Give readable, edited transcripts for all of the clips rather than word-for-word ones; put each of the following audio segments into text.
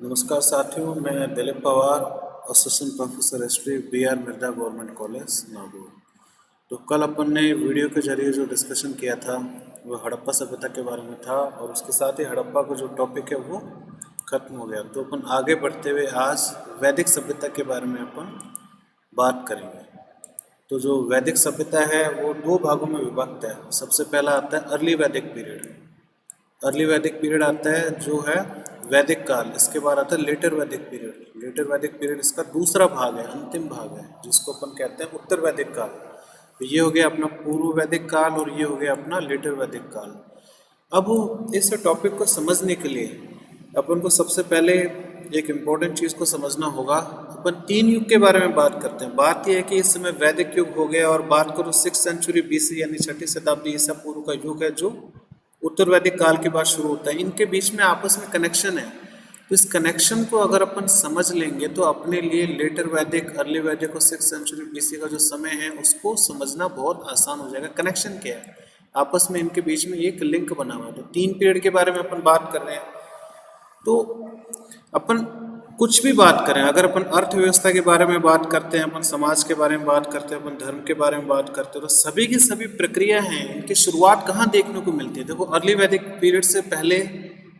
नमस्कार साथियों, मैं Dilip Pawar, assistant professor history BR Mirza government college Nagaur. तो कल अपन ने वीडियो के जरिए जो डिस्कशन किया था वो हड़प्पा सभ्यता के बारे में था और उसके साथ ही हड़प्पा का जो टॉपिक है वो खत्म हो गया। तो अपन आगे बढ़ते हुए आज वैदिक सभ्यता के बारे में अपन बात करेंगे। तो जो वैदिक सभ्यता है वो दो भागों में विभक्त है। सबसे पहला आता है अर्ली वैदिक पीरियड। अर्ली वैदिक पीरियड आता है जो है वैदिक काल। इसके बाद आता है लेटर वैदिक पीरियड। लेटर वैदिक पीरियड इसका दूसरा भाग है, अंतिम भाग है, जिसको अपन कहते हैं उत्तर वैदिक काल। तो ये हो गया अपना पूर्व वैदिक काल और ये हो गया अपना लेटर वैदिक काल। अब इस टॉपिक को समझने के लिए अपन को सबसे पहले एक इम्पोर्टेंट चीज़ को समझना होगा। अपन तीन युग के बारे में बात करते हैं। बात यह है कि इस समय वैदिक युग हो गया और बात करो 6th सेंचुरी BC यानी 6ठी शताब्दी ईसा पूर्व का युग है जो उत्तर वैदिक काल के बाद शुरू होता है। इनके बीच में आपस में कनेक्शन है। तो इस कनेक्शन को अगर अपन समझ लेंगे तो अपने लिए लेटर वैदिक, अर्ली वैदिक और 6th सेंचुरी BC का जो समय है उसको समझना बहुत आसान हो जाएगा। कनेक्शन क्या है, आपस में इनके बीच में एक लिंक बना हुआ है। तो तीन पीरियड के बारे में अपन बात कर रहे हैं। तो अपन कुछ भी बात करें, अगर अपन अर्थव्यवस्था के बारे में बात करते हैं, अपन समाज के बारे में बात करते हैं, अपन धर्म के बारे में बात करते हैं, तो सभी की सभी प्रक्रिया हैं, इनकी शुरुआत कहाँ देखने को मिलती है। देखो अर्ली वैदिक पीरियड से पहले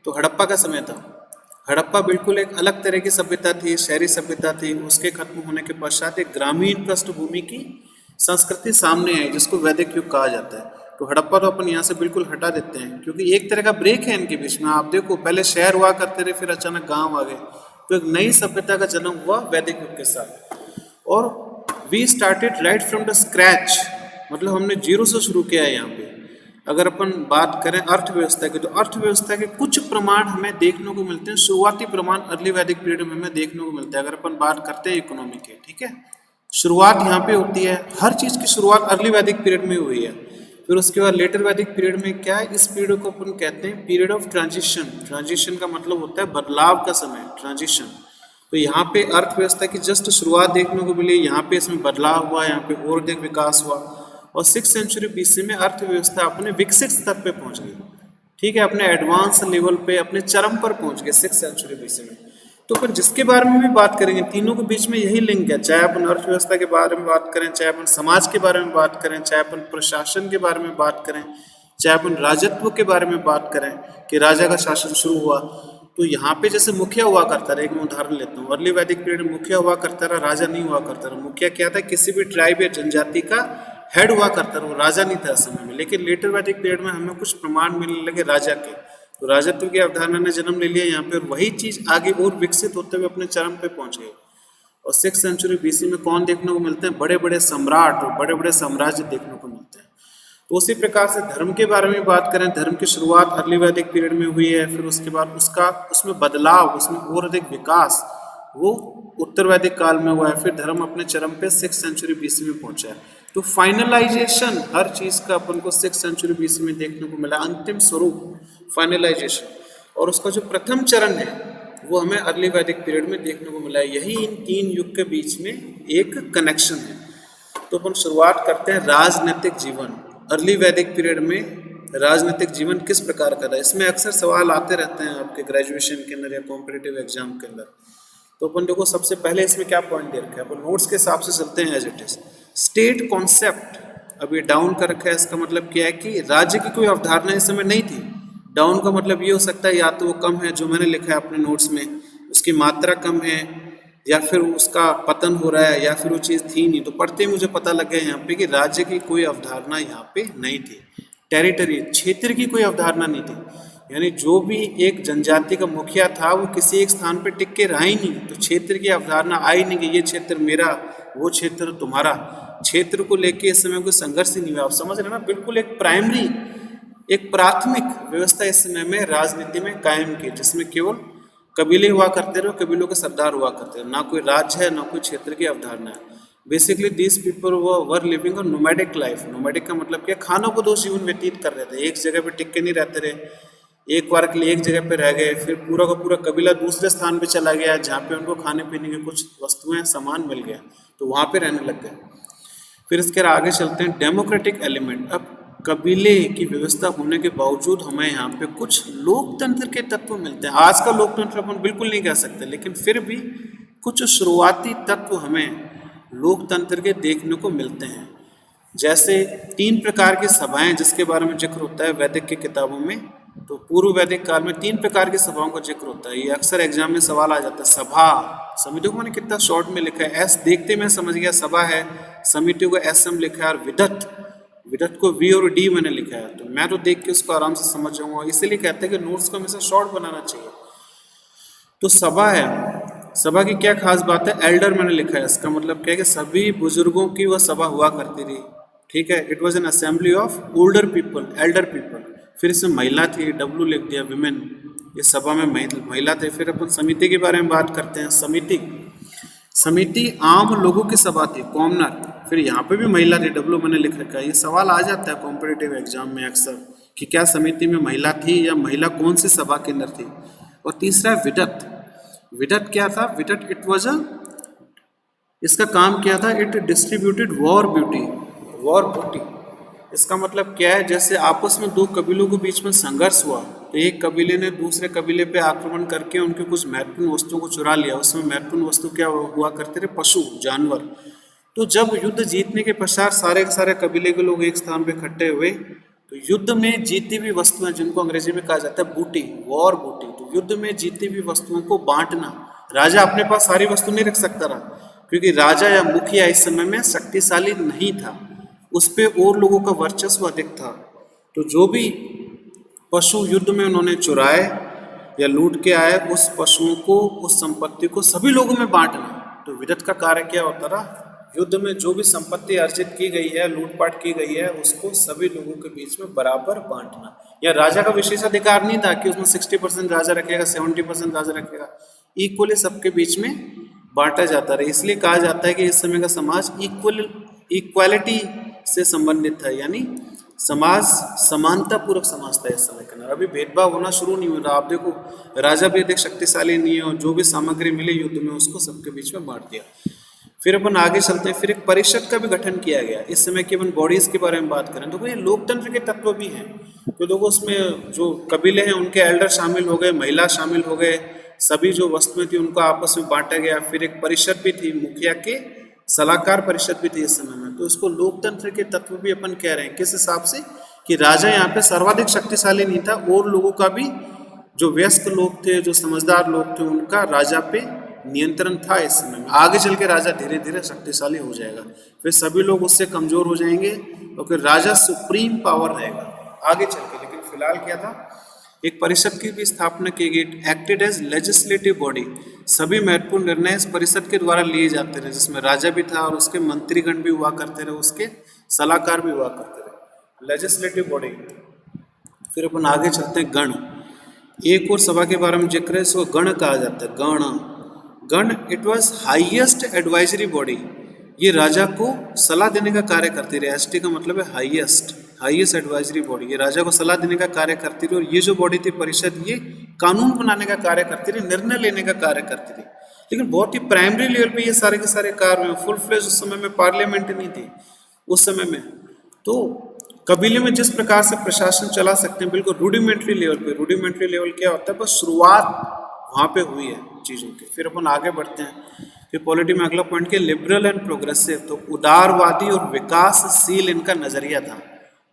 तो हड़प्पा का समय था। हड़प्पा बिल्कुल एक अलग तरह की सभ्यता थी, शहरी सभ्यता थी। उसके खत्म होने के पश्चात एक ग्रामीण पृष्ठभूमि की संस्कृति सामने आई जिसको वैदिक युग कहा जाता है। तो हड़प्पा तो अपन यहाँ से बिल्कुल हटा देते हैं क्योंकि एक तरह का ब्रेक है इनके बीच में। आप देखो पहले शहर हुआ करते रहे, फिर अचानक गांव आ गए, तो एक नई सभ्यता का जन्म हुआ वैदिक युग के साथ। और we started right from the scratch, मतलब हमने जीरो से शुरू किया है यहाँ पे। अगर अपन बात करें अर्थव्यवस्था की, तो अर्थव्यवस्था के कुछ प्रमाण हमें देखने को मिलते हैं, शुरुआती प्रमाण अर्ली वैदिक पीरियड में हमें देखने को मिलते हैं। अगर अपन बात करते हैं इकोनॉमी के, ठीक है, शुरुआत यहाँ पे होती है। हर चीज़ की शुरुआत अर्ली वैदिक पीरियड में हुई है। फिर उसके बाद लेटर वैदिक पीरियड में क्या है, इस पीरियड को अपन कहते हैं पीरियड ऑफ ट्रांजिशन। ट्रांजिशन का मतलब होता है बदलाव का समय, ट्रांजिशन। तो यहाँ पे अर्थव्यवस्था की जस्ट शुरुआत देखने को मिली, यहाँ पे इसमें बदलाव हुआ, यहाँ पे और अधिक विकास हुआ। और 6th सेंचुरी BC में अर्थव्यवस्था अपने विकसित स्तर पे पहुंच गई, ठीक है, अपने एडवांस लेवल पे, अपने चरम पर पहुंच गए 6th सेंचुरी BC में। तो फिर जिसके बारे में भी बात करेंगे, तीनों के बीच में यही लिंक है। चाहे अपन अर्थव्यवस्था के बारे में बात करें, चाहे अपन समाज के बारे में बात करें, चाहे अपन प्रशासन के बारे में बात करें, चाहे अपन राजत्व के बारे में बात करें कि राजा का शासन शुरू हुआ। तो यहाँ पे जैसे मुखिया हुआ करता रहा, एक मैं उदाहरण लेता हूँ, अर्ली वैदिक पीरियड में मुखिया हुआ करता रहा, राजा नहीं हुआ करता रहा। मुखिया क्या था, किसी भी ट्राइब या जनजाति का हेड हुआ करता रहा, राजा नहीं था उस समय में। लेकिन लेटर वैदिक पीरियड में हमें कुछ प्रमाण मिलने लगे राजा के, तो राजत्व की अवधारणा ने जन्म ले लिया यहाँ पे, और वही चीज आगे और विकसित होते हुए अपने चरम पे पहुंच गई। और 6th सेंचुरी BC में कौन देखने को मिलते हैं, बड़े बड़े सम्राट और बड़े बड़े साम्राज्य देखने को मिलते हैं। तो उसी प्रकार से धर्म के बारे में बात करें, धर्म की शुरुआत अर्ली वैदिक पीरियड में हुई है। फिर उसके बाद उसमें बदलाव, उसमें और अधिक विकास वो उत्तर वैदिक काल में हुआ है। फिर धर्म अपने चरम पे 6th सेंचुरी BC में पहुंचा है। तो फाइनलाइजेशन हर चीज का अपन को 6th सेंचुरी BC में देखने को मिला, अंतिम स्वरूप, फाइनलाइजेशन। और उसका जो प्रथम चरण है वो हमें अर्ली वैदिक पीरियड में देखने को मिला है। यही इन तीन युग के बीच में एक कनेक्शन है। तो अपन शुरुआत करते हैं राजनीतिक जीवन। अर्ली वैदिक पीरियड में राजनीतिक जीवन किस प्रकार का रहा, इसमें अक्सर सवाल आते रहते हैं आपके ग्रेजुएशन के अंदर या कॉम्पिटिटिव एग्जाम के अंदर। तो अपन देखो सबसे पहले इसमें क्या पॉइंट दे रखा है, अपन नोट्स के हिसाब से चलते हैं as it is. State concept अब ये डाउन कर रखा है, इसका मतलब क्या है कि राज्य की कोई अवधारणा इस समय नहीं थी। डाउन का मतलब ये हो सकता है या तो वो कम है, जो मैंने लिखा है अपने नोट्स में, उसकी मात्रा कम है, या फिर उसका पतन हो रहा है, या फिर वो चीज़ थी नहीं। तो पढ़ते ही मुझे पता लग गया यहाँ पे कि राज्य की कोई अवधारणा यहाँ पे नहीं थी। टेरिटरी, क्षेत्र की कोई अवधारणा नहीं थी, यानी जो भी एक जनजाति का मुखिया था वो किसी एक स्थान पर टिक के रहा ही नहीं। तो क्षेत्र की अवधारणा आई नहीं कि ये क्षेत्र मेरा, वो क्षेत्र तुम्हारा। क्षेत्र को लेके इस समय कोई संघर्ष ही नहीं हुआ। आप समझ रहे ना, बिल्कुल एक प्राइमरी, एक प्राथमिक व्यवस्था इस समय में राजनीति में कायम की, जिसमें केवल कबीले हुआ करते रहे, कबीलों के सरदार हुआ करते रहे, ना कोई राज्य है ना कोई क्षेत्र की अवधारणा है। Basically this people were living a nomadic life. Nomadic का मतलब क्या, खानों को दो जीवन व्यतीत कर रहे थे, एक जगह पे टिक के नहीं रहते रहे। एक बार के लिए एक जगह पे रह गए, फिर पूरा का पूरा कबीला दूसरे स्थान पे चला गया जहाँ पे उनको खाने पीने की कुछ वस्तुएं सामान मिल गया, तो वहाँ पे रहने लग गए। फिर इसके आगे चलते हैं डेमोक्रेटिक एलिमेंट। अब कबीले की व्यवस्था होने के बावजूद हमें यहाँ पे कुछ लोकतंत्र के तत्व मिलते हैं। आज का लोकतंत्र अपन बिल्कुल नहीं कह सकते, लेकिन फिर भी कुछ शुरुआती तत्व हमें लोकतंत्र के देखने को मिलते हैं। जैसे 3 प्रकार की सभाएं जिसके बारे में जिक्र होता है वैदिक की किताबों में। तो पूर्व वैदिक काल में 3 प्रकार की सभाओं का जिक्र होता है। ये अक्सर एग्जाम में सवाल आ जाता है। सभा, समितियों को मैंने कितना शॉर्ट में लिखा है, एस देखते मैं समझ गया सभा है, समितियों को एस एम लिखा है, और विदत, विदत को वी और डी मैंने लिखा है। तो मैं तो देख के उसको आराम से समझ जाऊंगा, इसीलिए कहते हैं कि नोट्स को हमेशा शॉर्ट बनाना चाहिए। तो सभा है, सभा की क्या खास बात है, एल्डर मैंने लिखा है, इसका मतलब क्या है कि सभी बुजुर्गों की वह सभा हुआ करती थी। ठीक है, it was an assembly of older people, Elder people. फिर इसमें महिला थी, डब्लू लिख दिया, विमेन, ये सभा में महिला थे। फिर अपन समिति के बारे में बात करते हैं। समिति, समिति आम लोगों की सभा थी, कॉमनर। फिर यहाँ पे भी महिला थी, डब्लू मैंने लिख रखा है। ये सवाल आ जाता है कॉम्पिटिटिव एग्जाम में अक्सर कि क्या समिति में महिला थी या महिला कौन सी सभा के अंदर थी। और तीसरा है विदत। विदत क्या था, विदत इट वॉज अ, इसका काम क्या था, it distributed war beauty, war beauty. इसका मतलब क्या है, जैसे आपस में 2 कबीलों के बीच में संघर्ष हुआ तो एक कबीले ने दूसरे कबीले पे आक्रमण करके उनके कुछ महत्वपूर्ण वस्तुओं को चुरा लिया। उसमें महत्वपूर्ण वस्तु क्या हुआ करते थे, पशु, जानवर। तो जब युद्ध जीतने के पश्चात सारे के सारे कबीले के लोग एक स्थान पे इकट्ठे हुए तो युद्ध में जीती हुई वस्तुएं, जिनको अंग्रेजी में कहा जाता है बूटी, वॉर बूटी, तो युद्ध में जीती हुई वस्तुओं को बांटना। राजा अपने पास सारी वस्तु नहीं रख सकता रहा, क्योंकि राजा या मुखिया इस समय में शक्तिशाली नहीं था, उस पर और लोगों का वर्चस्व अधिक था। तो जो भी पशु युद्ध में उन्होंने चुराए या लूट के आए, उस पशुओं को, उस संपत्ति को सभी लोगों में बांटना। तो विदत का कार्य क्या होता रहा, युद्ध में जो भी संपत्ति अर्जित की गई है, लूटपाट की गई है, उसको सभी लोगों के बीच में बराबर बांटना। या राजा का विशेषाधिकार नहीं था कि उसमें 60% राजा रखेगा, 70% राजा रखेगा, इक्वली सबके बीच में बांटा जाता रहा। इसलिए कहा जाता है कि इस समय का समाज इक्वालिटी से संबंधित था, यानी समाज समानता पूर्वक समाज था इस समय के अंदर। अभी भेदभाव होना शुरू नहीं हो रहा। आप देखो, राजा भी अधिक शक्तिशाली नहीं है और जो भी सामग्री मिली युद्ध में उसको सबके बीच में बांट दिया। फिर अपन आगे चलते हैं। फिर एक परिषद का भी गठन किया गया। इस समय की अपन बॉडीज के बारे में बात करें तो ये लोकतंत्र के तत्व भी हैं। तो देखो, उसमें जो कबीले हैं उनके एल्डर शामिल हो गए, महिला शामिल हो गए, सभी जो वस्तुएं थी उनको आपस में बांटा गया। फिर एक परिषद भी थी, मुखिया के सलाहकार परिषद भी थी इस समय में। तो इसको लोकतंत्र के तत्व भी अपन कह रहे हैं। किस हिसाब से कि राजा यहाँ पे सर्वाधिक शक्तिशाली नहीं था, और लोगों का भी, जो वयस्क लोग थे, जो समझदार लोग थे, उनका राजा पे नियंत्रण था इस समय में। आगे चल के राजा धीरे धीरे शक्तिशाली हो जाएगा, फिर सभी लोग उससे कमजोर हो जाएंगे और फिर राजा सुप्रीम पावर रहेगा आगे चल के। लेकिन फिलहाल क्या था, एक परिषद की भी स्थापना की गई, एक्टेड एज लेजिस्लेटिव बॉडी। सभी महत्वपूर्ण निर्णय इस परिषद के द्वारा लिए जाते रहे, जिसमें राजा भी था और उसके मंत्रीगण भी हुआ करते रहे, उसके सलाहकार भी हुआ करते रहे, लेजिस्लेटिव बॉडी। फिर अपन आगे चलते हैं, गण। एक और सभा के बारे में जिक्र है, इसको गण कहा जाता है, गण। गण it was highest advisory body. ये राजा को सलाह देने का कार्य करती रही। एसटी का मतलब है हाईएस्ट, हाईएस्ट एडवाइजरी बॉडी। ये राजा को सलाह देने का कार्य करती रही। और ये जो बॉडी थी परिषद, ये कानून बनाने का कार्य करती रही, निर्णय लेने का कार्य करती रही। लेकिन बहुत ही प्राइमरी लेवल पे ये सारे के सारे कार्य में, फुल फ्लेज उस समय में पार्लियामेंट नहीं थी उस समय में। तो कबीले में जिस प्रकार से प्रशासन चला सकते हैं, बिल्कुल रूडिमेंट्री लेवल पे। रूडिमेंट्री लेवल क्या होता है, बस शुरुआत वहाँ पे हुई है चीज़ों की। फिर अपन आगे बढ़ते हैं। फिर पॉलिटी में अगला पॉइंट के लिबरल एंड प्रोग्रेसिव। तो उदारवादी और विकासशील इनका नजरिया था।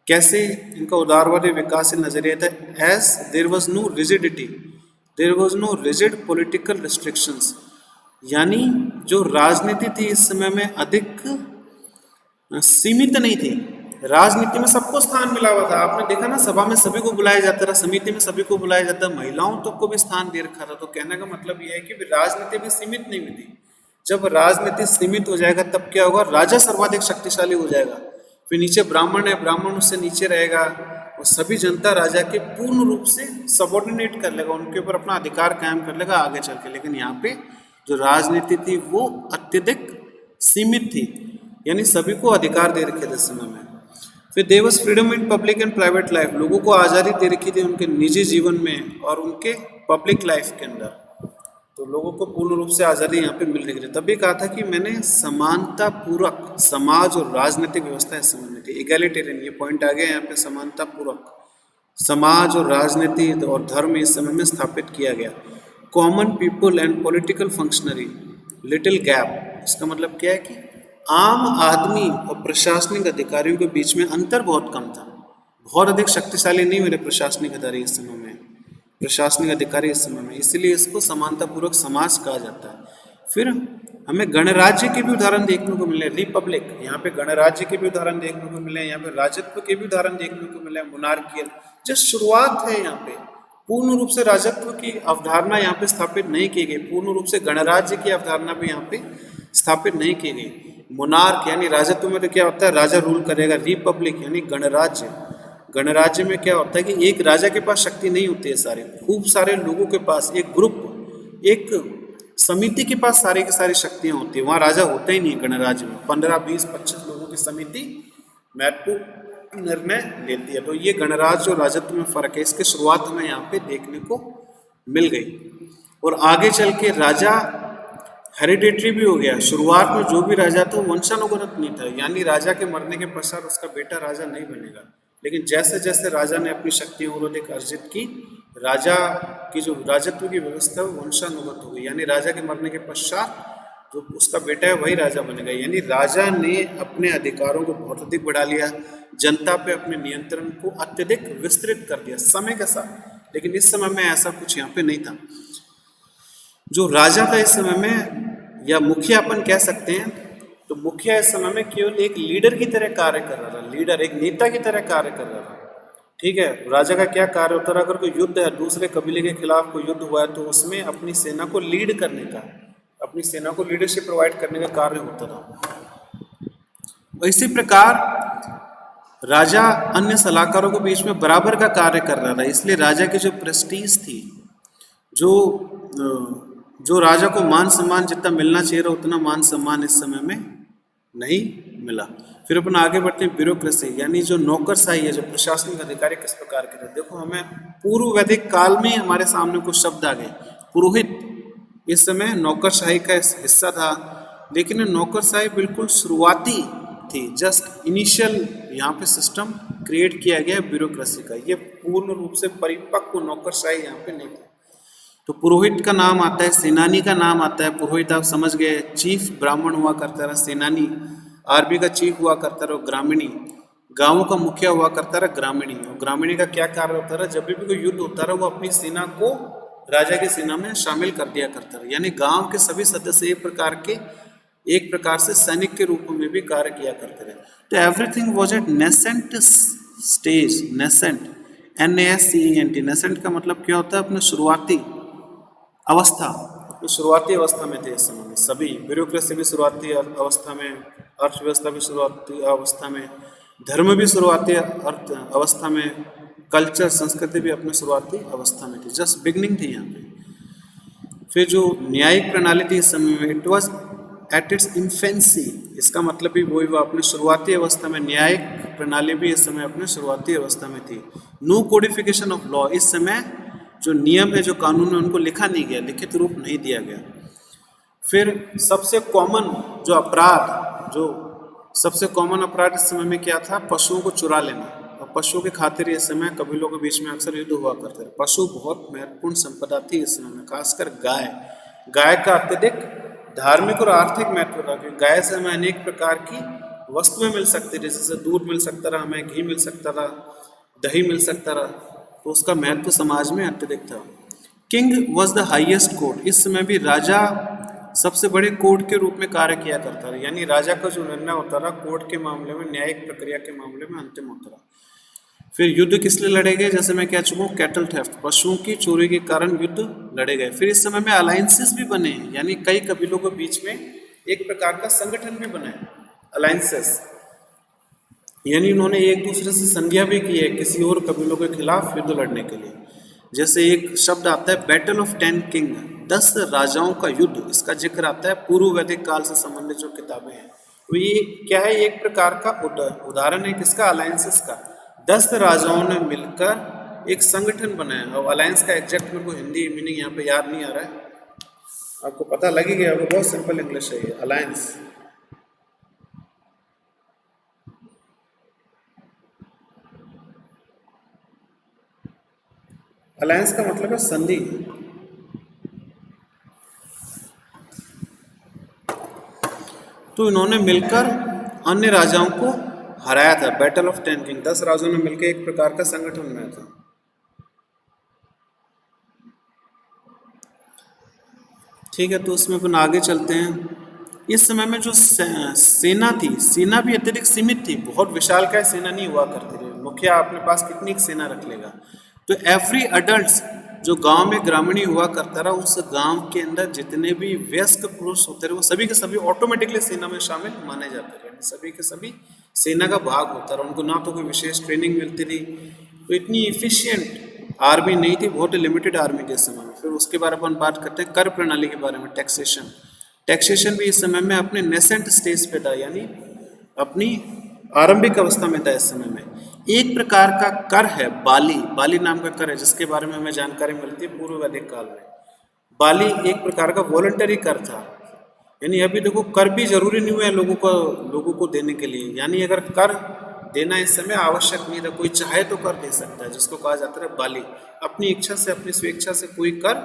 कैसे इनका उदारवादी विकासशील नजरिया था, as there was no rigidity, there was no rigid political restrictions. यानी जो राजनीति थी इस समय में अधिक सीमित नहीं थी। राजनीति में सबको स्थान मिला हुआ था। आपने देखा ना, सभा में सभी को बुलाया जाता था, समिति में सभी को बुलाया जाता, महिलाओं तक को भी स्थान दे रखा था। तो कहने का मतलब यह है कि राजनीति भी सीमित नहीं हुई थी। जब राजनीति सीमित हो जाएगा तब क्या होगा, राजा सर्वाधिक शक्तिशाली हो जाएगा, फिर नीचे ब्राह्मण है, ब्राह्मण उससे नीचे रहेगा, और सभी जनता राजा के पूर्ण रूप से सबॉर्डिनेट कर लेगा, उनके ऊपर अपना अधिकार कायम कर लेगा आगे चल के। लेकिन यहाँ पे जो राजनीति थी वो अत्यधिक सीमित थी, यानी सभी को अधिकार दे रखे थे इस समय में। फिर there was freedom in public and private life. लोगों को आज़ादी दे रखी थी उनके निजी जीवन में और उनके पब्लिक लाइफ के अंदर। तो लोगों को पूर्ण रूप से आज़ादी यहाँ पे मिल रही थी। तभी कहा था कि मैंने समानता पूर्वक समाज और राजनीतिक व्यवस्था इस समय में थी। इगैलिटेरियन, ये पॉइंट आ गया यहाँ पे, समानता पूर्वक समाज और राजनीति और धर्म इस समय में स्थापित किया गया। Common people and political functionary little gap, इसका मतलब क्या है कि आम आदमी और प्रशासनिक अधिकारियों के बीच में अंतर बहुत कम था। बहुत अधिक शक्तिशाली नहीं मेरे प्रशासनिक अधिकारी इस समय में, प्रशासनिक अधिकारी इस समय में, इसलिए इसको समानतापूर्वक समाज कहा जाता है। फिर हमें गणराज्य के भी उदाहरण देखने को मिले, रिपब्लिक, यहाँ पे गणराज्य के भी उदाहरण देखने को मिले, यहाँ पे राजत्व के भी उदाहरण देखने को मिले, मोनार्कियल, जो शुरुआत है यहाँ पे। पूर्ण रूप से राजत्व की अवधारणा यहाँ पे स्थापित नहीं की गई, पूर्ण रूप से गणराज्य की अवधारणा भी यहाँ पे स्थापित नहीं की गई। मोनार्क यानी राजत्व में तो क्या होता है, राजा रूल करेगा। रिपब्लिक यानी गणराज्य, गणराज्य में क्या होता है कि एक राजा के पास शक्ति नहीं होती है, सारे खूब सारे लोगों के पास, एक ग्रुप, एक समिति के पास सारी की सारी शक्तियां होती है। वहाँ राजा होता ही नहीं है गणराज्य में। 15, 20, 25 लोगों की समिति महत्वपूर्ण निर्णय लेती है। तो ये गणराज्य और राजत्व में फर्क है, इसकी शुरुआत हमें यहाँ पे देखने को मिल गई। और आगे चल के राजा हेरिडेटरी भी हो गया। शुरुआत में जो भी राजा था वंशानुगत नहीं था, यानी राजा के मरने के पश्चात उसका बेटा राजा नहीं बनेगा। लेकिन जैसे जैसे राजा ने अपनी शक्तियों और अधिक अर्जित की, राजा की जो राजत्व की व्यवस्था है वो वंशानुगत हो गई, यानी राजा के मरने के पश्चात जो उसका बेटा है वही राजा बनेगा। यानी राजा ने अपने अधिकारों को बहुत अधिक बढ़ा लिया, जनता पे अपने नियंत्रण को अत्यधिक विस्तृत कर दिया समय के साथ। लेकिन इस समय में ऐसा कुछ यहाँ पे नहीं था। जो राजा था इस समय में, या मुखिया अपन कह सकते हैं, तो मुखिया इस समय में केवल एक लीडर की तरह कार्य कर रहा था, लीडर एक नेता की तरह कार्य कर रहा था। ठीक है, राजा का क्या कार्य होता है, अगर कोई युद्ध है, दूसरे कबीले के खिलाफ कोई युद्ध हुआ है, तो उसमें अपनी सेना को लीड करने का, अपनी सेना को लीडरशिप प्रोवाइड करने का कार्य होता था। इसी प्रकार राजा अन्य सलाहकारों के बीच में बराबर का कार्य कर रहा था, इसलिए राजा की जो प्रेस्टीज थी, जो राजा को मान सम्मान जितना मिलना चाहिए था उतना मान सम्मान इस समय में नहीं मिला। फिर अपन आगे बढ़ते हैं, ब्यूरोक्रेसी यानी जो नौकरशाही है, जो प्रशासनिक अधिकारी किस प्रकार के थे। देखो, हमें पूर्व वैदिक काल में हमारे सामने कुछ शब्द आ गए। पुरोहित इस समय नौकरशाही का हिस्सा था, लेकिन नौकरशाही बिल्कुल शुरुआती थी, जस्ट इनिशियल यहाँ पे सिस्टम क्रिएट किया गया ब्यूरोक्रेसी का। ये पूर्ण रूप से परिपक्व नौकरशाही यहाँ पे नहीं थी। तो पुरोहित का नाम आता है, सेनानी का नाम आता है। पुरोहित आप समझ गए, चीफ ब्राह्मण हुआ करता रहा सेनानी, आर्मी का चीफ हुआ करता रहा ग्रामीणी, गांवों का मुखिया हुआ करता रहा ग्रामीणी। और ग्रामीणी का क्या कार्य होता रहा, जब भी कोई युद्ध होता रहा वो अपनी सेना को राजा की सेना में शामिल कर दिया करता रहा, यानी गांव के सभी सदस्य एक प्रकार से सैनिक के रूप में भी कार्य किया करते रहे। तो everything was at nascent stage, nascent, NASCENT, nascent का मतलब क्या होता है, अपने शुरुआती अवस्था, अपनी शुरुआती अवस्था में थे इस समय में सभी। ब्यूरोक्रेसी भी शुरुआती अवस्था में, अर्थव्यवस्था भी शुरुआती अवस्था में, धर्म भी शुरुआती अवस्था में, कल्चर संस्कृति भी अपने शुरुआती अवस्था में थी, जस्ट बिगनिंग थी यहाँ पे। फिर जो न्यायिक प्रणाली थी इस समय में, it was at its infancy, इसका मतलब भी वही हुआ, अपने शुरुआती अवस्था में। न्यायिक प्रणाली भी इस समय अपने शुरुआती अवस्था में थी। नो कोडिफिकेशन ऑफ लॉ, इस समय जो नियम है, जो कानून है, उनको लिखा नहीं गया, लिखित रूप नहीं दिया गया। फिर सबसे कॉमन जो अपराध, जो सबसे कॉमन अपराध इस समय में क्या था, पशुओं को चुरा लेना। और पशुओं के खातिर इस समय कबीलों के बीच में अक्सर युद्ध हुआ करते थे। पशु बहुत महत्वपूर्ण संपदा थी इस समय में, खासकर गाय। गाय का अत्यधिक धार्मिक और आर्थिक महत्व था, क्योंकि गाय से हमें अनेक प्रकार की वस्तुएं मिल सकती थी, जैसे दूध मिल सकता रहा, हमें घी मिल सकता था, दही मिल सकता रहा, तो उसका महत्व समाज में अत्यधिक था। King was the highest court, इस समय भी राजा सबसे बड़े कोर्ट के रूप में कार्य किया करता रहा, यानी राजा का जो निर्णय होता रहा कोर्ट के मामले में, न्यायिक प्रक्रिया के मामले में अंतिम होता रहा। फिर युद्ध किस लिए लड़े गए, जैसे मैं कह चुका हूँ, कैटल थेफ्ट, पशुओं की चोरी के कारण युद्ध लड़े गए। फिर इस समय में अलायंसेस भी बने, यानी कई कबीलों के बीच में एक प्रकार का संगठन भी बना है, अलायंसेस, यानी उन्होंने एक दूसरे से संधियां भी की है किसी और कबीलों के खिलाफ युद्ध लड़ने के लिए। जैसे एक शब्द आता है बैटल ऑफ 10 किंग, 10 राजाओं का युद्ध, इसका जिक्र आता है पूर्व वैदिक काल से संबंधित जो किताबें हैं। तो ये क्या है, एक प्रकार का उदाहरण है किसका, अलायंसेस का। 10 राजाओं ने मिलकर एक संगठन बनाया। और अलायंस का एग्जैक्ट मेरे को हिंदी मीनिंग यहाँ पे याद नहीं आ रहा है, आपको पता लग ही गया होगा, बहुत सिंपल इंग्लिश है ये, अलायंस। अलायंस का मतलब है संधि। तो इन्होंने मिलकर अन्य राजाओं को हराया था। बैटल ऑफ टेन किंग, 10 राजाओं ने मिलकर एक प्रकार का संगठन बनाया था। ठीक है, तो उसमें अपन आगे चलते हैं। इस समय में जो सेना थी, सेना भी अत्यधिक सीमित थी, बहुत विशालकाय सेना नहीं हुआ करती थी। मुखिया अपने पास कितनी एक सेना रख लेगा। तो एवरी अडल्ट जो गांव में ग्रामीणी हुआ करता रहा, उस गांव के अंदर जितने भी वयस्क पुरुष होते रहे, वो सभी के सभी ऑटोमेटिकली सेना में शामिल माने जाते रहे, सभी के सभी सेना का भाग होता रहा। उनको ना तो कोई विशेष ट्रेनिंग मिलती थी, तो इतनी इफिशियंट आर्मी नहीं थी, बहुत लिमिटेड आर्मी थी इस समय में। फिर उसके बारे में अपन बात करते हैं कर प्रणाली के बारे में, टैक्सेशन। टैक्सेशन भी इस समय में अपने नेसेंट स्टेज पे था, यानी अपनी आरंभिक अवस्था में था इस समय में। एक प्रकार का कर है बाली, बाली नाम का कर है, जिसके बारे में हमें जानकारी मिलती है पूर्व वैदिक काल में। बाली एक प्रकार का वॉलंटरी कर था, यानी अभी देखो कर भी जरूरी नहीं हुआ है लोगों को देने के लिए, यानी अगर कर देना इस समय आवश्यक नहीं था, कोई चाहे तो कर दे सकता है, जिसको कहा जाता है बाली। अपनी इच्छा से, अपनी स्वेच्छा से कोई कर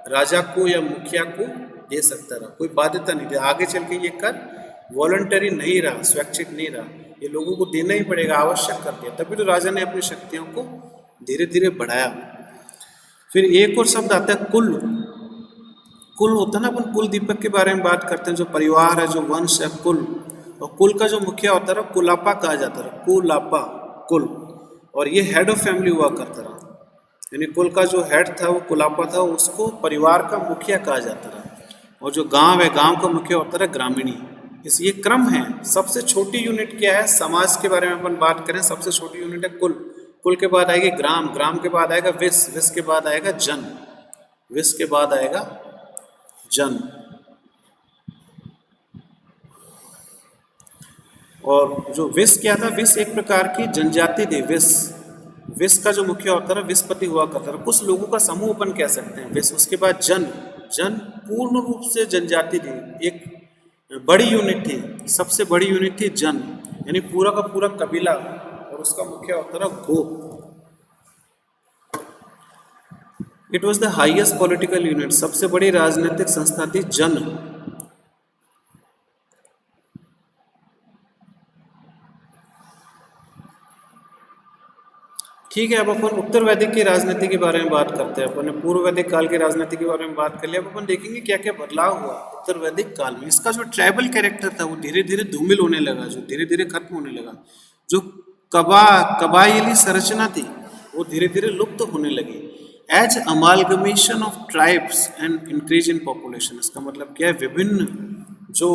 राजा को या मुखिया को दे सकता रहा, कोई बाध्यता नहीं थी। आगे चल के ये कर वॉलंटरी नहीं रहा, स्वैच्छिक नहीं रहा, ये लोगों को देना ही पड़ेगा, आवश्यक कर दिया। तभी तो राजा ने अपनी शक्तियों को धीरे धीरे बढ़ाया। फिर एक और शब्द आता है कुल। कुल होता है ना, अपन कुल दीपक के बारे में बात करते हैं, जो परिवार है, जो वंश है, कुल। और कुल का जो मुखिया होता रहा, कुलापा कहा जाता रहा, कुलापा, कुल। और ये हेड ऑफ फैमिली हुआ करता रहा, यानी कुल का जो हेड था वो कुलापा था, उसको परिवार का मुखिया कहा जाता रहा। और जो गांव है, गांव का मुखिया होता रहा ग्रामीणी। इस ये क्रम है। सबसे छोटी यूनिट क्या है, समाज के बारे में अपन बात करें, सबसे छोटी यूनिट है कुल। कुल के बाद आएगी ग्राम, ग्राम के बाद आएगा विस, विस के बाद आएगा जन, विस के बाद आएगा जन। और जो विस क्या था, विस एक प्रकार की जनजाति थी। विस, विस का जो मुखिया होता था विस्पति हुआ करता था, कुछ लोगों का समूह अपन कह सकते हैं विस। उसके बाद जन, जन पूर्ण रूप से जनजाति थी, एक बड़ी यूनिट थी, सबसे बड़ी यूनिट थी जन, यानी पूरा का पूरा कबीला, और उसका मुखिया होता था गोप। It was the highest political unit, सबसे बड़ी राजनीतिक संस्था थी जन। ठीक है, अब अपन उत्तर वैदिक की राजनीति के बारे में बात करते हैं। अपन ने पूर्व वैदिक काल की राजनीति के बारे में बात कर लिया, अब अपन देखेंगे क्या क्या बदलाव हुआ उत्तर वैदिक काल में। इसका जो ट्राइबल कैरेक्टर था वो धीरे धीरे धूमिल होने लगा, जो धीरे धीरे खत्म होने लगा। जो कबायली संरचना थी वो धीरे धीरे लुप्त होने लगी। As amalgamation of tribes and increase in population, इसका मतलब क्या है, विभिन्न जो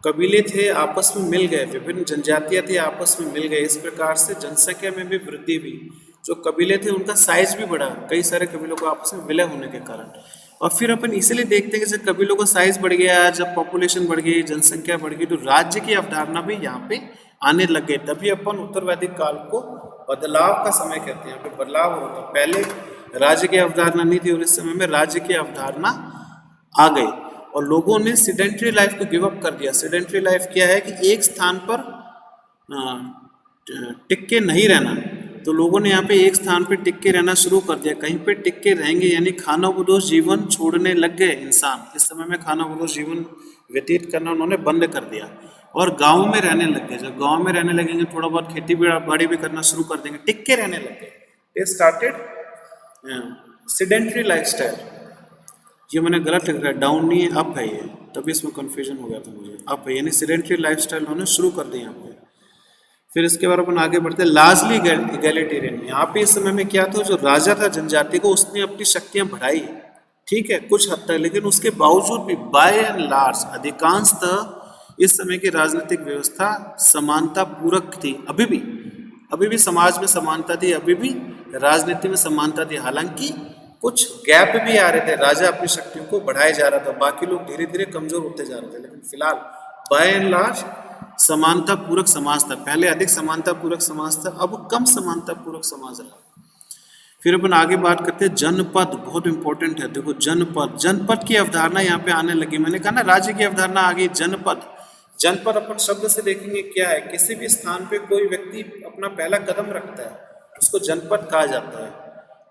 कबीले थे आपस में मिल गए, विभिन्न जनजातियां थी आपस में मिल गए, इस प्रकार से जनसंख्या में भी वृद्धि हुई। जो कबीले थे उनका साइज भी बढ़ा, कई सारे कबीलों को आपस में विलय होने के कारण। और फिर अपन इसीलिए देखते हैं कि जब कबीलों का साइज बढ़ गया, जब पॉपुलेशन बढ़ गई, जनसंख्या बढ़ गई, तो राज्य की अवधारणा भी यहाँ पे आने लग गई। तभी अपन उत्तर वैदिक काल को बदलाव का समय कहते हैं, यहाँ पे बदलाव होता। पहले राज्य की अवधारणा नहीं थी, और इस समय में राज्य की अवधारणा आ गई, और लोगों ने सीडेंट्री लाइफ को गिव अप कर दिया। सीडेंट्री लाइफ क्या है कि एक स्थान पर टिक के नहीं रहना, तो लोगों ने यहाँ पे एक स्थान पे टिक के रहना शुरू कर दिया, कहीं पे टिक के रहेंगे, यानी खानाबदोश जीवन छोड़ने लग गए इंसान। इस समय में खानाबदोश जीवन व्यतीत करना उन्होंने बंद कर दिया, और गाँव में रहने लग गए। जब गाँव में रहने लगेंगे, थोड़ा बहुत खेती बाड़ी भी करना शुरू कर देंगे, टिक के रहने लग गए। They started sedentary lifestyle. ये मैंने गलत लिख रहा है, डाउन नहीं है, अप है ये, तभी इसमें कंफ्यूजन हो गया था मुझे। अप है, यानी सीडेंट्री लाइफस्टाइल उन्होंने शुरू कर दी यहाँ पे। फिर इसके बाद अपन आगे बढ़ते हैं, लार्जली इगैलिटेरियन। यहाँ पे इस समय में क्या था, जो राजा था जनजाति को, उसने अपनी शक्तियां बढ़ाई, ठीक है, कुछ हद तक, लेकिन उसके बावजूद भी बाय एंड लार्ज अधिकांशतः इस समय की राजनीतिक व्यवस्था समानता पूरक थी। अभी भी समाज में समानता थी, अभी भी राजनीति में समानता थी। हालांकि कुछ गैप भी आ रहे थे, राजा अपनी शक्तियों को बढ़ाए जा रहा था, बाकी लोग धीरे धीरे कमजोर होते जा रहे थे, लेकिन फिलहाल बाय एंड लार्ज समानता पूरक समाज था। पहले अधिक समानता पूरक समाज था, अब कम समानता पूरक समाज रहा। फिर अपन आगे बात करते हैं जनपद, बहुत इंपॉर्टेंट है। देखो जनपद, जनपद की अवधारणा यहाँ पे आने लगी। मैंने कहा ना राज्य की अवधारणा आ गई। जनपद, जनपद अपन शब्द से देखेंगे क्या है, किसी भी स्थान पे कोई व्यक्ति अपना पहला कदम रखता है उसको जनपद कहा जाता है।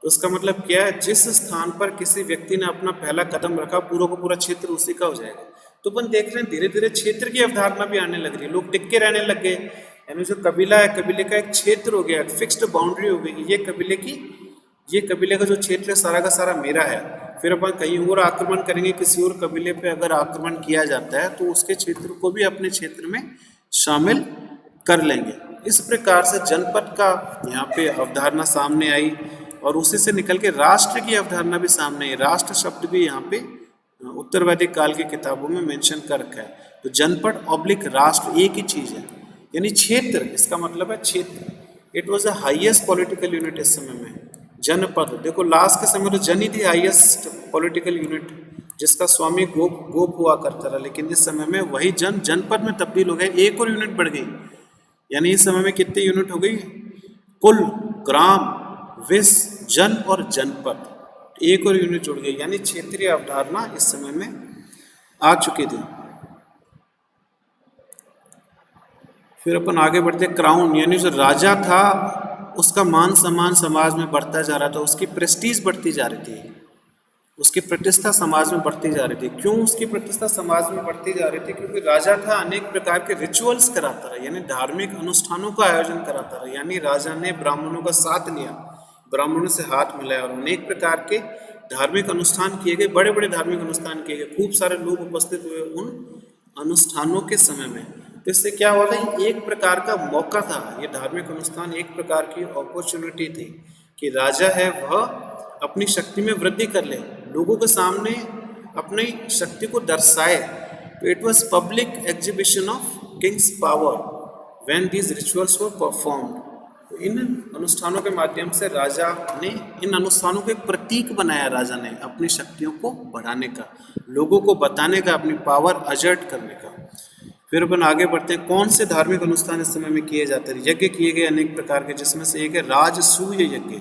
तो उसका मतलब क्या है, जिस स्थान पर किसी व्यक्ति ने अपना पहला कदम रखा पूरा का पूरा क्षेत्र उसी का हो जाएगा। तो अपन देख रहे हैं धीरे धीरे क्षेत्र की अवधारणा भी आने लग रही है, लोग टिक के रहने लग गए। यानी जो कबीला है, कबीले का एक क्षेत्र हो गया, फिक्स्ड बाउंड्री हो गई, ये कबीले की, ये कबीले का जो क्षेत्र है सारा का सारा मेरा है। फिर अपन कहीं और आक्रमण करेंगे, किसी और कबीले पे अगर आक्रमण किया जाता है तो उसके क्षेत्र को भी अपने क्षेत्र में शामिल कर लेंगे। इस प्रकार से जनपद का यहाँ पे अवधारणा सामने आई और उसी से निकल के राष्ट्र की अवधारणा भी सामने आई। राष्ट्र शब्द भी यहाँ पे उत्तर वैदिक काल की किताबों में मेंशन कर रखा है। तो जनपद ऑब्लिक राष्ट्र एक ही चीज है, यानी क्षेत्र, इसका मतलब है क्षेत्र। It was the highest political unit इस समय में। जनपद, देखो लास्ट के समय तो जन ही थी हाइएस्ट पॉलिटिकल यूनिट, जिसका स्वामी गोप हुआ करता था, लेकिन इस समय में वही जनपद में तब्दील हो गए, एक और यूनिट बढ़ गई। यानी इस समय में कितनी यूनिट हो गई, कुल, ग्राम, विस, जन और जनपद, एक और यूनिट जुड़ गई, यानी क्षेत्रीय अवधारणा इस समय में आ चुकी थी। फिर अपन आगे बढ़ते, क्राउन, यानी जो राजा था उसका मान सम्मान समाज में बढ़ता जा रहा था, उसकी प्रेस्टीज बढ़ती जा रही थी, उसकी प्रतिष्ठा समाज में बढ़ती जा रही थी। क्यों उसकी प्रतिष्ठा समाज में बढ़ती जा रही थी, क्योंकि राजा था अनेक प्रकार के रिचुअल्स कराता रहा, यानी धार्मिक अनुष्ठानों का आयोजन कराता रहा। यानी राजा ने ब्राह्मणों का साथ लिया, ब्राह्मणों से हाथ मिलाया और अनेक प्रकार के धार्मिक अनुष्ठान किए गए, बड़े बड़े धार्मिक अनुष्ठान किए गए, खूब सारे लोग उपस्थित हुए उन अनुष्ठानों के समय में। तो इससे क्या हुआ था, एक प्रकार का मौका था, ये धार्मिक अनुष्ठान एक प्रकार की अपॉर्चुनिटी थी कि राजा है वह अपनी शक्ति में वृद्धि कर ले, लोगों के सामने अपनी शक्ति को दर्शाए। तो it was public exhibition of Kings power when these rituals were performed. तो इन अनुष्ठानों के माध्यम से राजा ने इन अनुष्ठानों को एक प्रतीक बनाया, राजा ने अपनी शक्तियों को बढ़ाने का, लोगों को बताने का, अपनी पावर अजर्ट करने का। फिर अपन आगे बढ़ते हैं, कौन से धार्मिक अनुष्ठान इस समय में किए जाते हैं। यज्ञ किए गए अनेक प्रकार के, जिसमें से एक है राजसूय यज्ञ।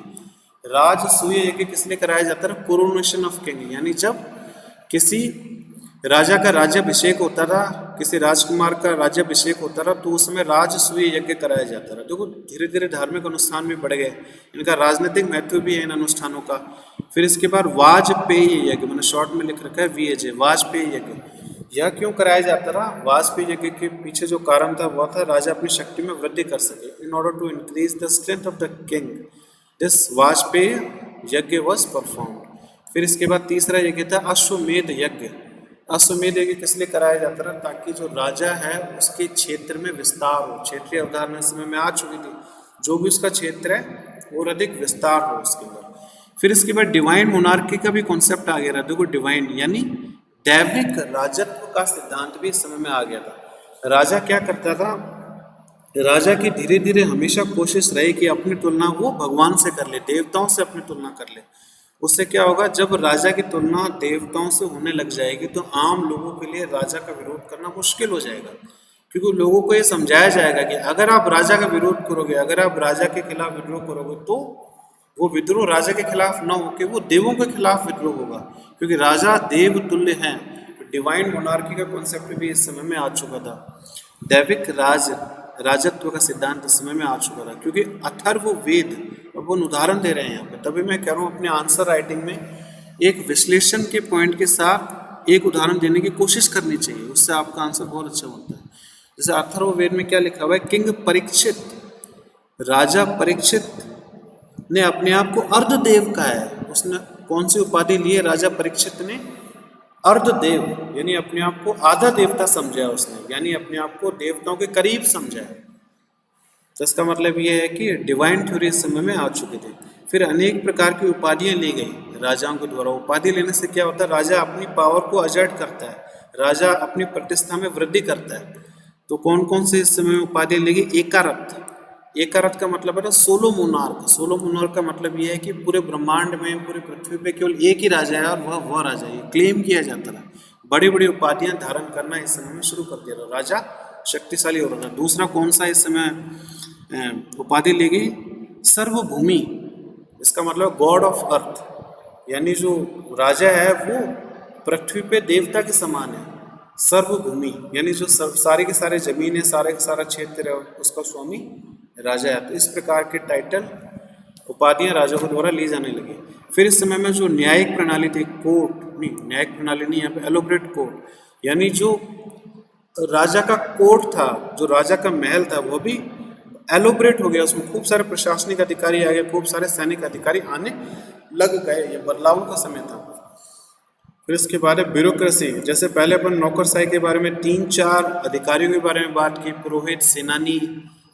राजसूय यज्ञ किस लिए कराया जाता है, कोरोनेशन ऑफ किंग, यानी जब किसी राजा का राज्याभिषेक होता था, किसी राजकुमार का राज्याभिषेक होता था, तो उस समय राजसूय यज्ञ कराया जाता था। देखो धीरे धीरे धार्मिक अनुष्ठान भी बढ़ गए, इनका राजनीतिक महत्व भी है इन अनुष्ठानों का। फिर इसके बाद वाजपेयी यज्ञ, मैंने शॉर्ट में लिख रखा है VAJ, वाजपेयी यज्ञ। यह क्यों कराया जाता था, वाजपेयी यज्ञ के पीछे जो कारण था वह था राजा अपनी शक्ति में वृद्धि कर सके, in order to increase the strength of the king, this Vajapeya yajna was performed. फिर इसके बाद तीसरा यज्ञ था अश्वमेध यज्ञ। अश्वमेध यज्ञ किस लिए कराया जाता था, ताकि जो राजा है उसके क्षेत्र में विस्तार हो। क्षेत्रीय अवधारणा समय में आ चुकी थी, जो भी उसका क्षेत्र है और अधिक विस्तार हो उसके अंदर। फिर इसके बाद डिवाइन मोनार्की का भी कॉन्सेप्ट आ गया था। देखो डिवाइन यानी दैविक राजत्व का सिद्धांत भी इस समय में आ गया था। राजा क्या करता था, राजा की धीरे धीरे हमेशा कोशिश रही कि अपनी तुलना वो भगवान से कर ले, देवताओं से अपनी तुलना कर ले। उससे क्या होगा, जब राजा की तुलना देवताओं से होने लग जाएगी तो आम लोगों के लिए राजा का विरोध करना मुश्किल हो जाएगा, क्योंकि लोगों को ये समझाया जाएगा कि अगर आप राजा का विरोध करोगे, अगर आप राजा के खिलाफ विद्रोह करोगे तो वो विद्रोह राजा के खिलाफ न होकर वो देवों के खिलाफ विद्रोह होगा, क्योंकि राजा देव तुल्य हैं। तो डिवाइन मोनार्की का कॉन्सेप्ट भी इस समय में आ चुका था, दैविक राजत्व का सिद्धांत इस समय में आ चुका था, क्योंकि अथर्ववेद, अब उन उदाहरण दे रहे हैं यहाँ पे, तभी मैं कह रहा हूँ अपने आंसर राइटिंग में एक विश्लेषण के पॉइंट के साथ एक उदाहरण देने की कोशिश करनी चाहिए, उससे आपका आंसर बहुत अच्छा होता है। जैसे अथर्ववेद में क्या लिखा हुआ है, किंग परीक्षित, राजा परीक्षित ने अपने आप को अर्धदेव कहा है। उसने कौन सी उपाधि ली है, राजा परीक्षित ने अर्धदेव, यानी अपने आप को आधा देवता समझा उसने, यानी अपने आप को देवताओं के करीब समझा है। तो इसका मतलब ये है कि डिवाइन थ्योरी इस समय में आ चुकी थी। फिर अनेक प्रकार की उपाधियां ली गई राजाओं के द्वारा। उपाधि लेने से क्या होता है, राजा अपनी पावर को अजर्ट करता है, राजा अपनी प्रतिष्ठा में वृद्धि करता है। तो कौन कौन से इस समय में उपाधि ली गई, एकारथ। एकारथ का मतलब है सोलो मोनार्क। सोलो मोनार्क का मतलब यह है कि पूरे ब्रह्मांड में, पूरी पृथ्वी पे केवल एक ही राजा है और वह राजा है, क्लेम किया जाता था। बड़ी बड़ी उपाधियां धारण करना इस समय में शुरू कर दिया था, राजा शक्तिशाली हो रहा था। दूसरा कौन सा इस समय उपाधि ली गई, सर्वभूमि, इसका मतलब गॉड ऑफ अर्थ, यानी जो राजा है वो पृथ्वी पे देवता के समान है। सर्वभूमि यानी जो सारे के सारे जमीन है, सारे का सारा क्षेत्र है, उसका स्वामी राजा है। तो इस प्रकार के टाइटल उपाधियां राजाओं द्वारा ली जाने लगी। फिर इस समय में जो न्यायिक प्रणाली थी, कोर्ट नहीं, न्यायिक प्रणाली नहीं, यहाँ पे एलोबरेट कोर्ट, यानी जो राजा का कोर्ट था, जो राजा का महल था, वो भी एलोबरेट हो गया। उसमें खूब सारे प्रशासनिक अधिकारी आ गए, खूब सारे सैनिक अधिकारी आने लग गए। ये बदलाव का समय था। फिर इसके बाद है ब्यूरोक्रेसी। जैसे पहले अपन नौकरशाही के बारे में 3-4 अधिकारियों के बारे में बात की, पुरोहित, सेनानी,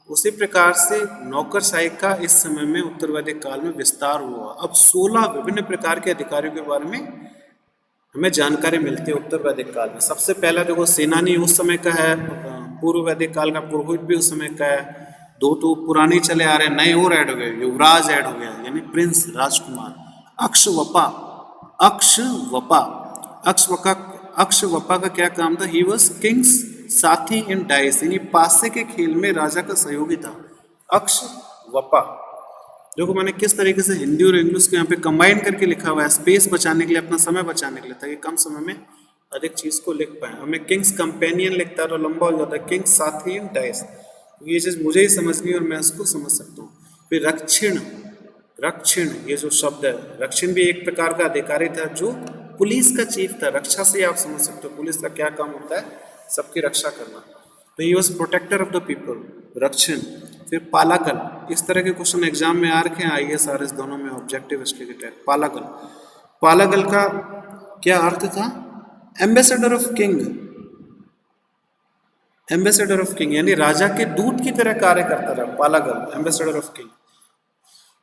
उसी प्रकार से नौकरशाही का इस समय में उत्तर वैदिक काल में विस्तार हुआ। अब 16 विभिन्न प्रकार के अधिकारियों के बारे में हमें जानकारी मिलती है उत्तर वैदिक काल में। सबसे पहला देखो सेनानी उस समय का है, पूर्व वैदिक काल का पुरोहित भी उस समय का है। 2 तो पुराने चले आ रहे हैं, नए और ऐड हो गए, युवराज ऐड हो गया यानी प्रिंस, राजकुमार। अक्षवपा, अक्षवपा, अक्षवपा का क्या काम था? ही वॉज किंग्स साथी इन डाइस, यानी पासे के खेल में राजा का सहयोगी था। अक्षवपा देखो मैंने किस तरीके से हिंदी और इंग्लिश को यहाँ पे कंबाइन करके लिखा हुआ है, स्पेस बचाने के लिए, अपना समय बचाने के लिए, ताकि कम समय में अधिक चीज को लिख पाए। और मैं किंग्स कंपेनियन लिखता है तो लंबा हो जाता है, किंग्स साथी इन डाइस, ये चीज मुझे ही समझनी है और मैं इसको समझ सकता हूँ। फिर रक्षिण, रक्षिण ये जो शब्द है, रक्षिण भी एक प्रकार का अधिकारी था जो पुलिस का चीफ था। रक्षा से आप समझ सकते हो पुलिस का क्या काम होता है, सबकी रक्षा करना। तो he was protector of the people, रक्षिण। फिर पालागल, इस तरह के क्वेश्चन एग्जाम में आ रखे हैं, IAS RS दोनों में, ऑब्जेक्टिव इसके टाइप। पालागल, पालागल का क्या अर्थ था? Ambassador of king, ambassador of king यानी राजा के दूत की तरह कार्य करता था पालागल, एम्बेसडर ऑफ किंग।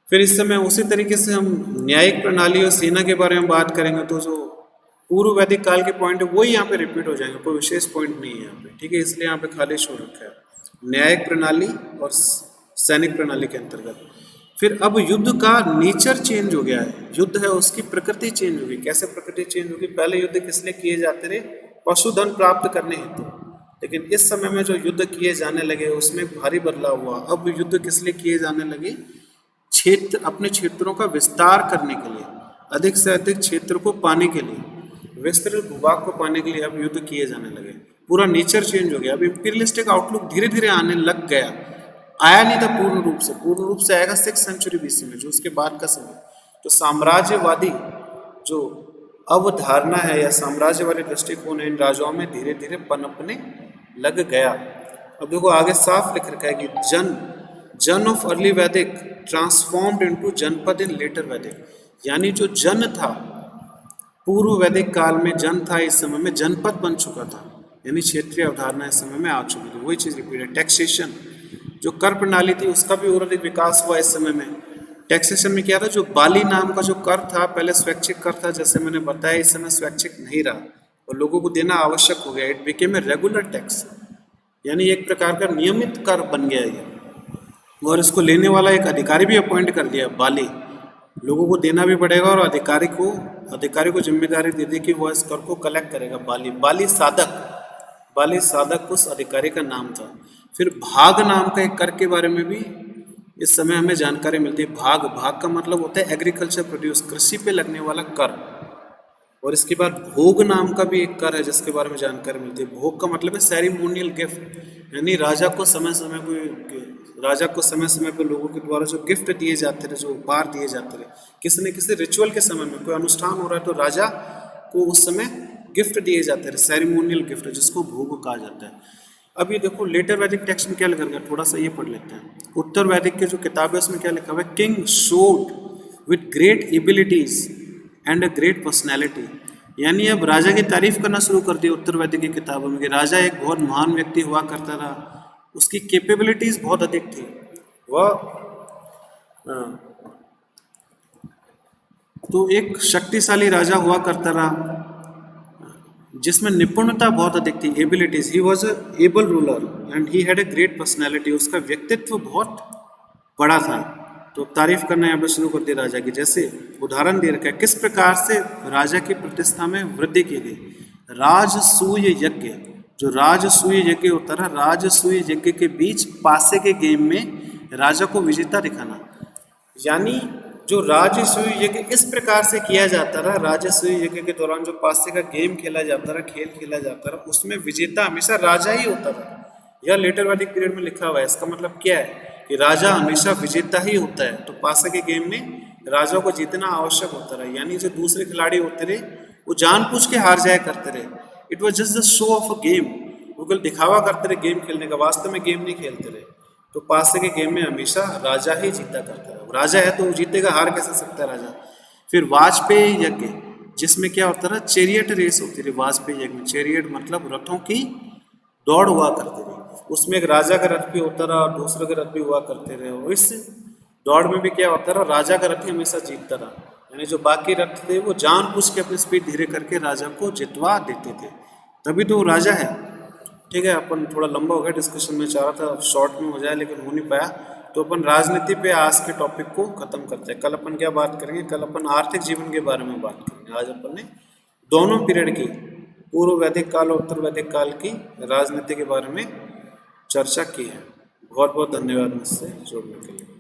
फिर इस समय उसी तरीके से हम न्यायिक प्रणाली और सेना के बारे में बात करेंगे, तो जो पूर्व वैदिक काल के पॉइंट है वही यहाँ पे रिपीट हो जाएंगे, कोई विशेष पॉइंट नहीं है यहाँ पे, ठीक है, इसलिए यहाँ पे खाली छोड़ रखा है न्यायिक प्रणाली और सैनिक प्रणाली के अंतर्गत। फिर अब युद्ध का नेचर चेंज हो गया है, युद्ध है उसकी प्रकृति चेंज होगी। कैसे प्रकृति चेंज होगी? पहले युद्ध किस लिए किए जाते रहे? पशुधन प्राप्त करने हेतु, लेकिन इस समय में जो युद्ध किए जाने लगे उसमें भारी बदलाव हुआ। अब युद्ध किस लिए किए जाने लगे? क्षेत्र, अपने क्षेत्रों का विस्तार करने के लिए, अधिक से अधिक क्षेत्र को पाने के लिए, विस्तृत भूभाग को पाने के लिए अब युद्ध किए जाने लगे। पूरा नेचर चेंज हो गया। अब इंपीरियलिस्टिक आउटलुक धीरे धीरे आने लग गया, आया नहीं था पूर्ण रूप से, पूर्ण रूप से आएगा 6th सेंचुरी BC में, जो उसके बाद का समय। तो साम्राज्यवादी जो अवधारणा है या साम्राज्यवादी दृष्टिकोण है इन राजाओं में धीरे धीरे पनपने लग गया। अब देखो आगे साफ लिख रखा है कि जन ऑफ अर्ली वैदिक ट्रांसफॉर्म्ड इनटू जनपद इन लेटर वैदिक, यानी जो जन था पूर्व वैदिक काल में, जन था इस समय में जनपद बन चुका था, यानी क्षेत्रीय अवधारणा इस समय में आ चुकी थी। वही चीज रिपीट है। टैक्सेशन, जो कर प्रणाली थी उसका भी और अधिक विकास हुआ इस समय में। टैक्सेशन में क्या था? जो बाली नाम का जो कर था, पहले स्वैच्छिक कर था जैसे मैंने बताया, इस समय स्वैच्छिक नहीं रहा और लोगों को देना आवश्यक हो गया। It became a regular tax, यानी एक प्रकार का नियमित कर बन गया ये, और इसको लेने वाला एक अधिकारी भी अपॉइंट कर दिया, बाली। लोगों को देना भी पड़ेगा और अधिकारी को जिम्मेदारी दे दी कि वो इस कर को कलेक्ट करेगा। बाली साधक उस अधिकारी का नाम था। फिर भाग नाम का एक कर के बारे में भी इस समय हमें जानकारी मिलती है। भाग का मतलब होता है एग्रीकल्चर प्रोड्यूस, कृषि पे लगने वाला कर। और इसके बाद भोग नाम का भी एक कर है जिसके बारे में जानकारी मिलती है। भोग का मतलब है सेरेमोनियल गिफ्ट, यानी राजा को समय समय पर लोगों के द्वारा जो गिफ्ट दिए जाते थे, जो उपहार दिए जाते थे, किसी न किसी रिचुअल के समय में कोई अनुष्ठान हो रहा है तो राजा को उस समय गिफ्ट दिए जाते थे, सेरेमोनियल गिफ्ट, जिसको भोग कहा जाता है। अब ये देखो लेटर वैदिक टेक्स्ट में क्या लिखा गया, थोड़ा सा ये पढ़ लेते हैं। उत्तर वैदिक के जो किताब है उसमें क्या लिखा हुआ है? King showed with great abilities and a great personality, यानी अब राजा की तारीफ करना शुरू कर दी उत्तर वैदिक की किताबों में कि राजा एक बहुत महान व्यक्ति हुआ करता था, उसकी कैपेबिलिटीज बहुत अधिक थी, वह तो एक शक्तिशाली राजा हुआ करता रहा जिसमें निपुणता बहुत अधिक थी, abilities. He was a able ruler and he had a great personality, उसका व्यक्तित्व बहुत बड़ा था। तो तारीफ करना यहाँ पर शुरू कर दी राजा की। जैसे उदाहरण दे रखा है किस प्रकार से राजा की प्रतिष्ठा में वृद्धि की गई। राजसूय यज्ञ, जो राजसूय यज्ञ होता है, राजसूय यज्ञ के बीच पासे के गेम में राजा को विजेता दिखाना, यानी जो राजसूय यज्ञ इस प्रकार से किया जाता रहा, राजसूय यज्ञ के दौरान जो पासे का गेम खेला जाता रहा, खेल खेला जाता रहा, उसमें विजेता हमेशा राजा ही होता था। यह लेटर वैदिक पीरियड में लिखा हुआ है। इसका मतलब क्या है कि राजा हमेशा विजेता ही होता है। तो पासा के गेम में राजा को जीतना आवश्यक होता रहा, यानी जो दूसरे खिलाड़ी होते रहे वो जानबूझ के हार जाया करते रहे। It was just the show of a game. वो केवल दिखावा करते रहे गेम खेलने का, वास्तव में गेम नहीं खेलते रहे। तो पासे के गेम में हमेशा राजा ही जीता करता है। राजा है तो वो जीतेगा, हार कैसे सकता है राजा। फिर वाजपेयी यज्ञ, जिसमें क्या होता रहा, चेरियट रेस होती रही। वाजपेयी यज्ञ में चेरियट मतलब रथों की दौड़ हुआ करती रही। उसमें एक राजा का रथ भी होता रहा और दूसरे के रथ भी हुआ करते रहे। और इस दौड़ में भी क्या होता रहा, राजा का रथ ही हमेशा जीतता रहा। यानी जो बाकी रथ थे वो जानबूझ के अपनी स्पीड धीरे करके राजा को जितवा देते थे, तभी तो वो राजा है। ठीक है, अपन थोड़ा लंबा हो गया डिस्कशन में, चाह रहा था शॉर्ट में हो जाए लेकिन हो नहीं पाया। तो अपन राजनीति पे आज के टॉपिक को खत्म करते हैं। कल अपन क्या बात करेंगे, कल अपन आर्थिक जीवन के बारे में बात करेंगे। आज अपन ने दोनों पीरियड की, पूर्व वैदिक काल और उत्तर वैदिक काल की राजनीति के बारे में चर्चा की है। बहुत बहुत धन्यवाद मुझसे जुड़ने के लिए।